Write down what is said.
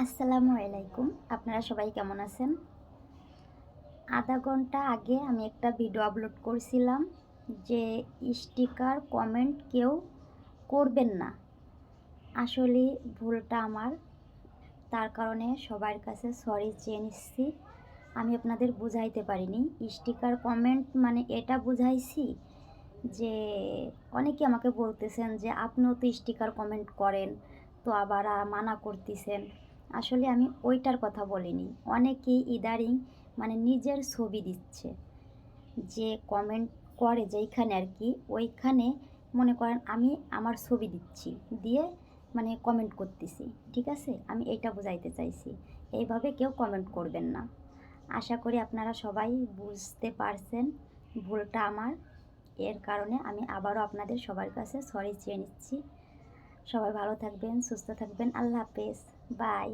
আসসালামু আলাইকুম। আপনারা সবাই কেমন আছেন? আধা ঘন্টা আগে আমি একটা ভিডিও আপলোড করছিলাম যে স্টিকার কমেন্ট কেউ করবেন না। আসলে ভুলটা আমার। তার কারণে সবার কাছে সরি চেয়ে নিচ্ছি। আমি আপনাদের বুঝাইতে পারিনি। স্টিকার কমেন্ট মানে এটা বুঝাইছি যে অনেকে আমাকে বলতেছেন যে আপনিও তো স্টিকার কমেন্ট করেন, তো আবার মানা করতেছেন। আসলে আমি ওইটার কথা বলিনি। অনেকেই ইদারিং মানে নিজের ছবি দিচ্ছে। যে কমেন্ট করে যেইখানে আরকি, ওইখানে মনে করেন আমি আমার ছবি দিচ্ছি। দিয়ে মানে কমেন্ট করতেছি। ঠিক আছে? আমি এইটা বুঝাইতে চাইছি। এইভাবে কেউ কমেন্ট করবেন না। আশা করি আপনারা সবাই বুঝতে পারছেন ভুলটা আমার। এর কারণে আমি আবারও আপনাদের সবার কাছে সরি চেয়ে নিচ্ছি। সবাই ভালো থাকবেন, সুস্থ থাকবেন। আল্লাহ হাফেজ। বাই।